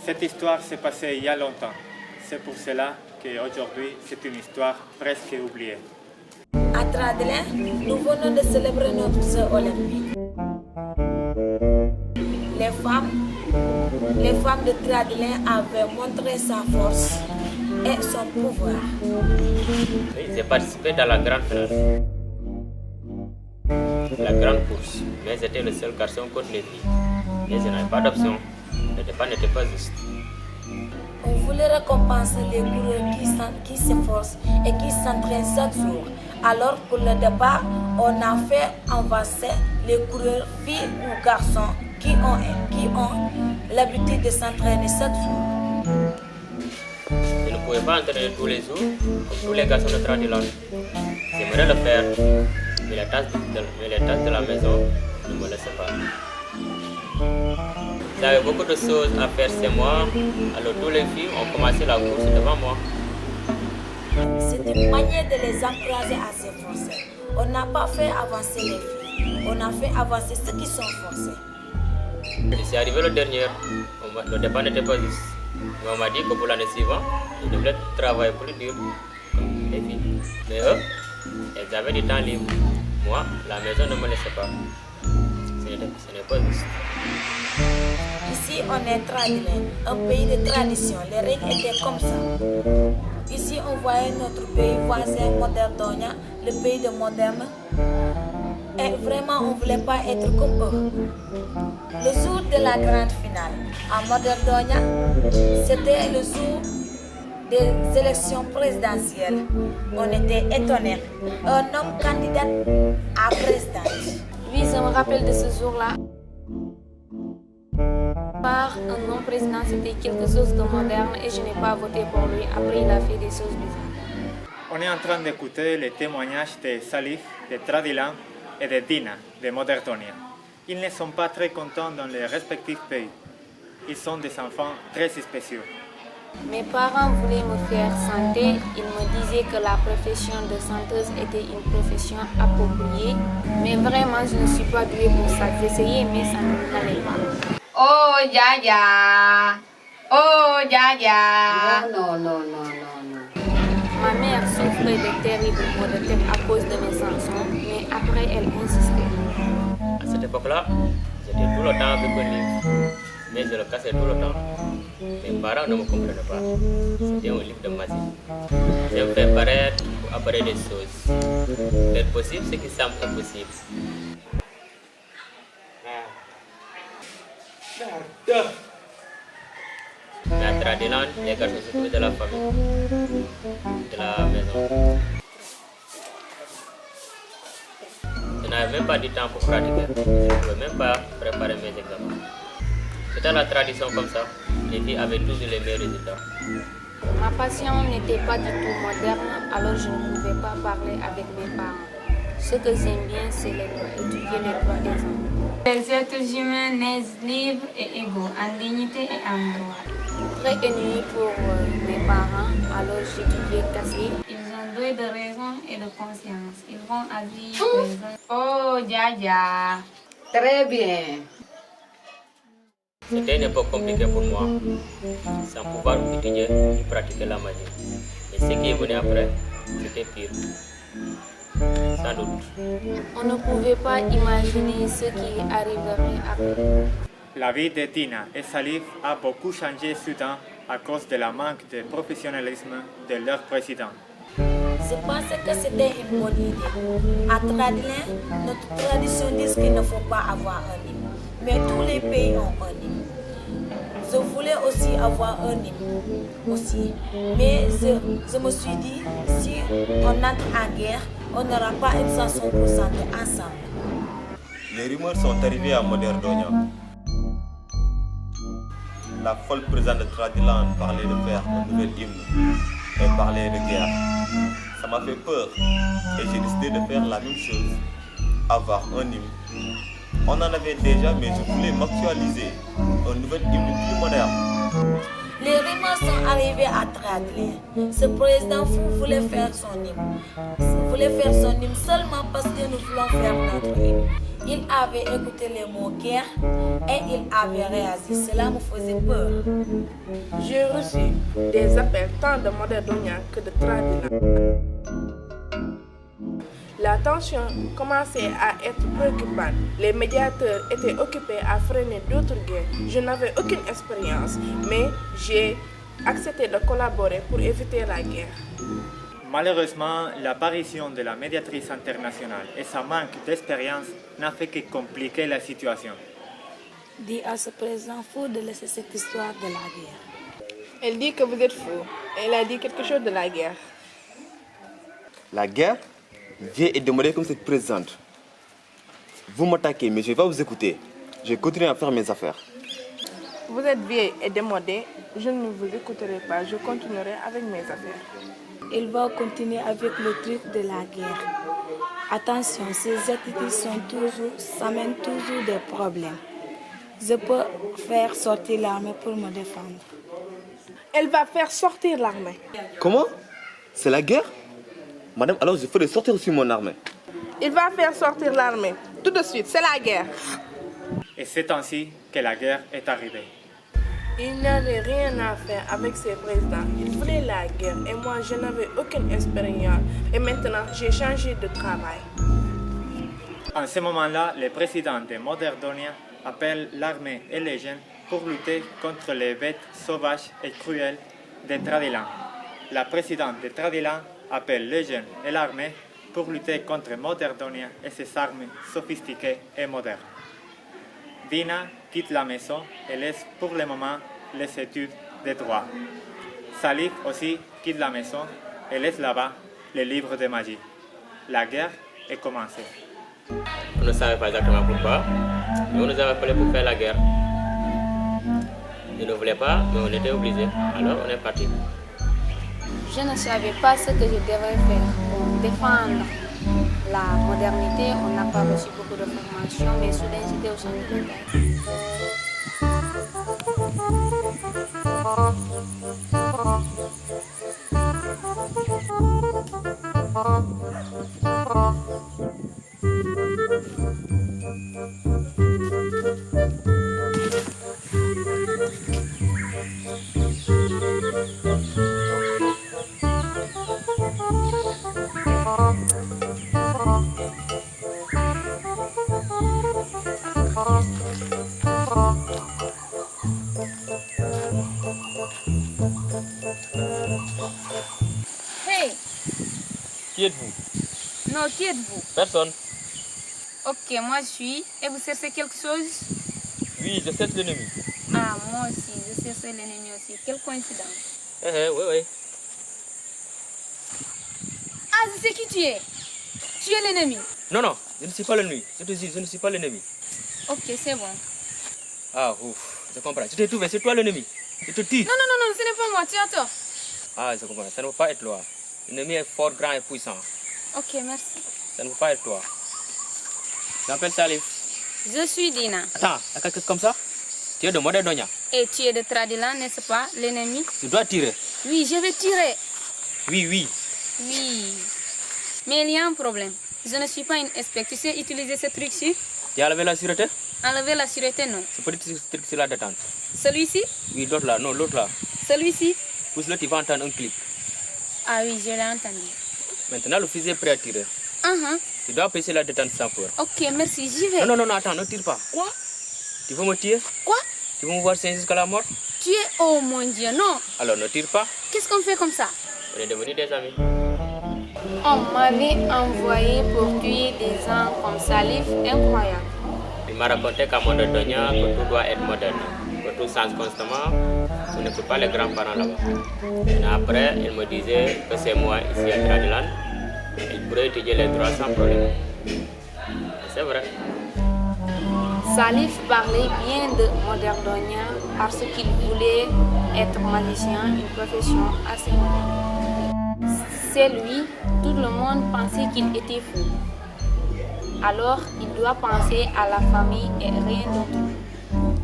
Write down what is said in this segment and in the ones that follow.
Cette histoire s'est passée il y a longtemps. C'est pour cela qu'aujourd'hui, c'est une histoire presque oubliée. À Tradelin, nous venons de célébrer notre jeu olympique. Les femmes de Tradelin avaient montré sa force et son pouvoir. J'ai participé dans la grande finale, la grande course, mais j'étais le seul garçon contre les filles. Mais je n'avais pas d'option, le départ n'était pas juste. On voulait récompenser les coureurs qui s'efforcent et qui s'entraînent chaque jour. Alors pour le départ, on a fait avancer les coureurs filles ou garçons qui ont l'habitude de s'entraîner chaque jour. Je ne pouvais pas entraîner tous les jours, comme tous les garçons de Tradelin. J'aimerais le faire, mais les tâches de la maison ne me laissaient pas. J'avais beaucoup de choses à faire chez moi, alors tous les filles ont commencé la course devant moi. C'est une manière de les encourager à s'efforcer. On n'a pas fait avancer les filles, on a fait avancer ceux qui sont forcés. Je suis arrivé le dernier, le départ n'était pas juste. Mais on m'a dit que pour l'année suivante, je devrais travailler plus dur comme les filles. Mais eux, elles avaient du temps libre. Moi, la maison ne me laissait pas. Ce n'est pas juste. Ici, on est Tradelin, un pays de tradition. Les règles étaient comme ça. Ici, on voyait notre pays voisin, Moderdonia, le pays de Moderne. Et vraiment, on ne voulait pas être comme eux. Le jour de la grande finale, à Moderdonia, c'était le jour des élections présidentielles. On était étonnés. Un homme candidat à président. Oui, je me rappelle de ce jour-là. Par un non-président, c'était quelque chose de moderne et je n'ai pas voté pour lui. Après, il a fait des choses bizarres. On est en train d'écouter les témoignages de Salif, de Tradelin et de Dina, de Moderdonia. Ils ne sont pas très contents dans leurs respectifs pays. Ils sont des enfants très spéciaux. Mes parents voulaient me faire santé. Ils me disaient que la profession de chanteuse était une profession appropriée. Mais vraiment, je ne suis pas douée pour ça. J'essayais, mais ça n'allait pas. Oh, Yaya! Oh, Yaya! Non. Ma mère souffrait de terribles maux de tête à cause de mes chansons, mais après, elle insistait. À cette époque-là, j'étais tout le temps avec un livre, mais je le cassais tout le temps. Mes parents ne me comprenaient pas. C'était un livre de magie. Je me fais paraître pour apparaître des choses. Faire possible ce qui semble impossible. Mais à Tradelin, les garçons s'occupaient de la famille, de la maison. Je n'avais même pas du temps pour pratiquer. Je ne pouvais même pas préparer mes examens. C'était la tradition comme ça. Les filles avaient toujours les meilleurs résultats. Ma passion n'était pas du tout moderne, alors je ne pouvais pas parler avec mes parents. Ce que j'aime bien, c'est les droits, étudier les droits des hommes. Les êtres humains naissent libres et égaux, en dignité et en droit. Très ennuyée pour mes parents, alors j'étudiais cassé. Ils ont doué de raison et de conscience. Ils vont agir les uns. Oh, Yaya! Très bien. C'était une époque compliquée pour moi, sans pouvoir étudier ni pratiquer la magie. Et ce qui est venu après, c'était pire. Sans doute. On ne pouvait pas imaginer ce qui arriverait après. La vie de Dina et Salif a beaucoup changé soudain à cause de la manque de professionnalisme de leur président. Je pensais que c'était une bonne idée. À Tradelin, notre tradition dit qu'il ne faut pas avoir un hymne. Mais tous les pays ont un hymne. Je voulais aussi avoir un hymne. Aussi. Mais je me suis dit, si on entre en guerre, on n'aura pas une chanson pour chanter ensemble. Les rumeurs sont arrivées à Moderdonia. La folle présidente de Tradelin parlait de faire un nouvel hymne et parlait de guerre. Ça m'a fait peur et j'ai décidé de faire la même chose, avoir un hymne. On en avait déjà, mais je voulais m'actualiser, un nouvel hymne plus moderne. Les rumeurs sont arrivées à Tradelin. Ce président fou voulait faire son hymne seulement parce que nous voulons faire notre hymne. Il avait écouté les mots guerre et il avait réagi. Cela me faisait peur. J'ai reçu des appels tant de Moderdonia que de Tradelin. La tension commençait à être préoccupante. Les médiateurs étaient occupés à freiner d'autres guerres. Je n'avais aucune expérience, mais j'ai accepté de collaborer pour éviter la guerre. Malheureusement, l'apparition de la médiatrice internationale et sa manque d'expérience n'a fait que compliquer la situation. Dis à ce président fou de laisser cette histoire de la guerre. Elle dit que vous êtes fou. Elle a dit quelque chose de la guerre. La guerre? Viens et demandez comme cette présidente. Vous m'attaquez, mais je ne vais pas vous écouter. Je vais continuer à faire mes affaires. Vous êtes vieille et démodée. Je ne vous écouterai pas. Je continuerai avec mes affaires. Il va continuer avec le truc de la guerre. Attention, ces attitudes s'amènent toujours des problèmes. Je peux faire sortir l'armée pour me défendre. Elle va faire sortir l'armée. Comment? C'est la guerre? Madame, alors je ferai sortir aussi mon armée. Il va faire sortir l'armée. Tout de suite, c'est la guerre. Et c'est ainsi que la guerre est arrivée. Il n'avait rien à faire avec ses présidents. Il voulait la guerre et moi, je n'avais aucune expérience. Et maintenant, j'ai changé de travail. En ce moment-là, le président de Moderdonia appelle l'armée et les jeunes pour lutter contre les bêtes sauvages et cruelles de Tradelin. La présidente de Tradelin appelle les jeunes et l'armée pour lutter contre Moderdonia et ses armes sophistiquées et modernes. Dina quitte la maison et laisse pour le moment les études de droit. Salif aussi quitte la maison et laisse là-bas les livres de magie. La guerre est commencée. On ne savait pas exactement pourquoi, mais on nous avait appelé pour faire la guerre. Ils ne voulaient pas, mais on était obligés. Alors on est parti. Je ne savais pas ce que je devais faire pour défendre la modernité. On n'a pas reçu beaucoup de formation, mais soudain j'étais au champ de bataille. Hey, Qui êtes-vous? non, qui êtes-vous? Personne. Ok, moi je suis. Et vous cherchez quelque chose? Oui, je cherche l'ennemi. Ah, moi aussi, je cherche l'ennemi aussi. Quelle coïncidence. Oui. Ah, je sais qui tu es. Tu es l'ennemi. Non, je ne suis pas l'ennemi. Je te dis, je ne suis pas l'ennemi. Ok, c'est bon. Ah, ouf, je comprends. Je t'ai trouvé, c'est toi l'ennemi. Je te tue. Non, ce n'est pas moi, tu as tort. Ah, je comprends. Ça ne peut pas être toi. L'ennemi est fort, grand et puissant. Ok, merci. Ça ne peut pas être toi. Je m'appelle Salif. Je suis Dina. Attends, il y a quelque chose comme ça? Tu es de Moderdonia. Et tu es de Tradelin, n'est-ce pas, l'ennemi? Tu dois tirer. Oui, je vais tirer. Oui. Oui. Mais il y a un problème. Je ne suis pas une expert. Tu sais utiliser ce truc-ci? Tu as enlevé la sûreté? Enlever la sûreté, non. Ce petit truc sur la détente. Celui-ci? Oui, l'autre là. Non, l'autre là. Celui-ci? Pousse-le, tu vas entendre un clic. Ah oui, je l'ai entendu. Maintenant, le fusil est prêt à tirer. Tu dois baisser la détente sans peur. Ok, merci, j'y vais. Non, attends, ne tire pas. Quoi? Tu veux me tuer? Quoi? Tu veux me voir saigner jusqu'à la mort? Tu es... Oh mon Dieu, non. Alors ne tire pas. Qu'est-ce qu'on fait comme ça? On est devenus des amis. On m'avait envoyé pour tuer des gens comme Salif, incroyable. Il m'a raconté qu'à Moderdonia, que tout doit être moderne, que tout change constamment. On n'écoute pas les grands-parents là-bas. Et après, il me disait que c'est moi ici à Tradelin. Il pourrait étudier les droits sans problème. C'est vrai. Salif parlait bien de Moderdonia parce qu'il voulait être magicien, une profession assez moderne. C'est lui, tout le monde pensait qu'il était fou. Alors, il doit penser à la famille et rien d'autre.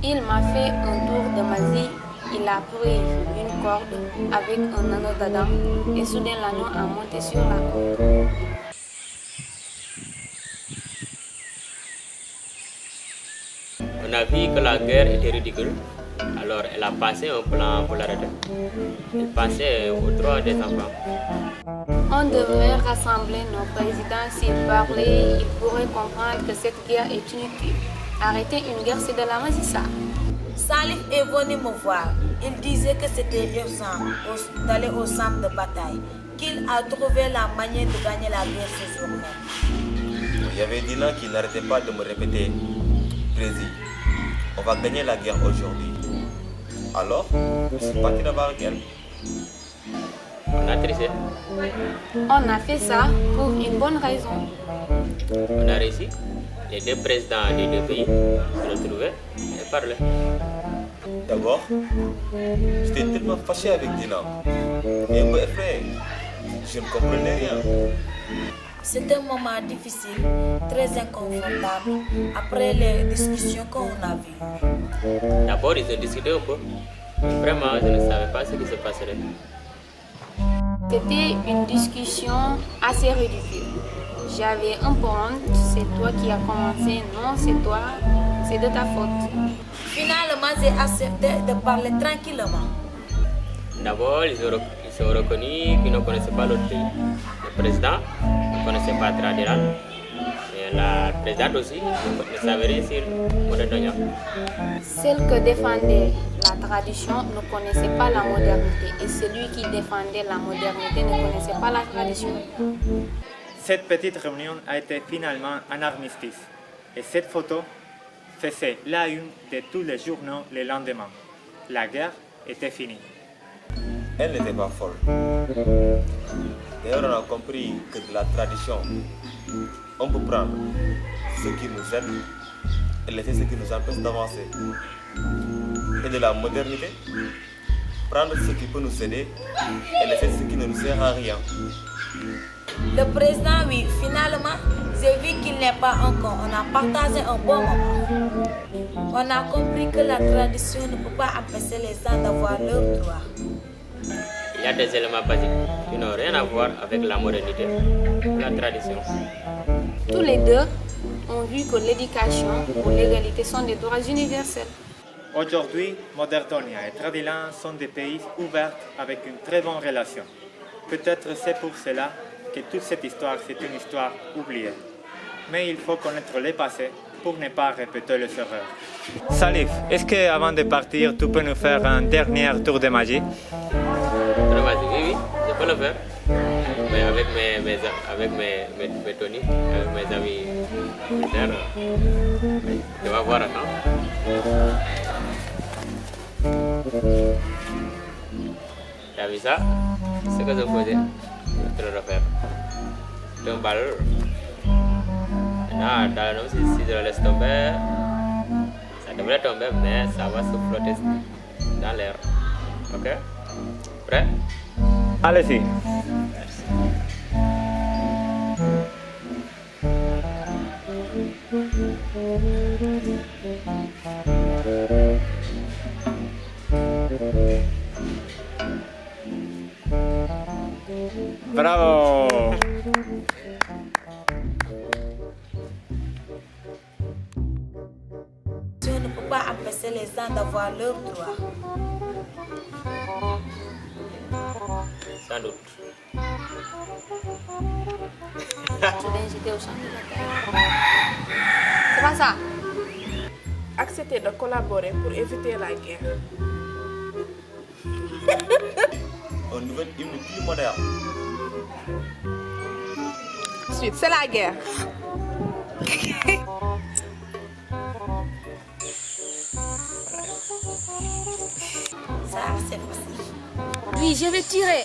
Il m'a fait un tour de magie. il a pris une corde avec un anneau d'Adam et soudain l'anneau a monté sur la corde. On a vu que la guerre était ridicule, alors elle a passé un plan pour l'arrêter. Elle pensait aux droits des enfants. On devrait rassembler nos présidents. S'ils parlaient, ils pourraient comprendre que cette guerre est inutile. Arrêter une guerre, c'est de la magie, ça. Salif est venu me voir. Il disait que c'était urgent d'aller au centre de bataille, qu'il a trouvé la manière de gagner la guerre ce jour-même. Il y avait Dylan qui n'arrêtait pas de me répéter, Président, on va gagner la guerre aujourd'hui. Alors, je suis parti là-bas avec elle. On a triché. On a fait ça pour une bonne raison. On a réussi. Les deux présidents des deux pays se retrouvaient et parlaient. D'abord, j'étais tellement fâché avec Dylan et un peu effrayé. Je ne comprenais rien. C'était un moment difficile, très inconfortable, après les discussions qu'on a vues. D'abord, ils ont discuté un peu. Vraiment, je ne savais pas ce qui se passerait. C'était une discussion assez ridicule. J'avais un peu honte, c'est toi qui as commencé, non c'est toi, c'est de ta faute. Finalement, j'ai accepté de parler tranquillement. D'abord, ils ont reconnu qu'ils ne connaissaient pas l'autre pays. Le président ne connaissait pas Tradilan. Et la présidente aussi ne savait rien sur Modèle Donia. Celle que défendait la tradition ne connaissait pas la modernité. Et celui qui défendait la modernité ne connaissait pas la tradition. Cette petite réunion a été finalement un armistice. Et cette photo faisait la une de tous les journaux le lendemain. La guerre était finie. Elle n'était pas folle. D'ailleurs, on a compris que de la tradition, on peut prendre ce qui nous aide et laisser ce qui nous empêche d'avancer. Et de la modernité, prendre ce qui peut nous aider et laisser ce qui ne nous sert à rien. Le président, oui, finalement, j'ai vu qu'il n'est pas un con. On a partagé un bon moment. On a compris que la tradition ne peut pas empêcher les gens d'avoir leurs droits. Il y a des éléments basiques qui n'ont rien à voir avec la modernité, la tradition. Tous les deux ont vu que l'éducation ou l'égalité sont des droits universels. Aujourd'hui, Moderdonia et Tradilan sont des pays ouverts avec une très bonne relation. Peut-être c'est pour cela que toute cette histoire, c'est une histoire oubliée. Mais il faut connaître le passé pour ne pas répéter les erreurs. Salif, est-ce qu'avant de partir, tu peux nous faire un dernier tour de magie? Oui, je peux le faire. Mais avec mes Tony, avec mes amis militaires, tu vas voir, non? Tu as vu ça? Ce que je faisais, je te le refaire. Tu un ballon. Maintenant, si je le laisse tomber, ça devrait tomber, mais ça va se flotter dans l'air. Ok? Prêt? Allez-y. Bravo! Tu ne peux pas empêcher les gens d'avoir leurs droits. Sans doute. J'étais au champ de bataille. C'est pas ça. Accepter de collaborer pour éviter la guerre. Un nouvel hymne plus moderne. Ensuite, c'est la guerre. Ça, c'est facile. Oui, je vais tirer.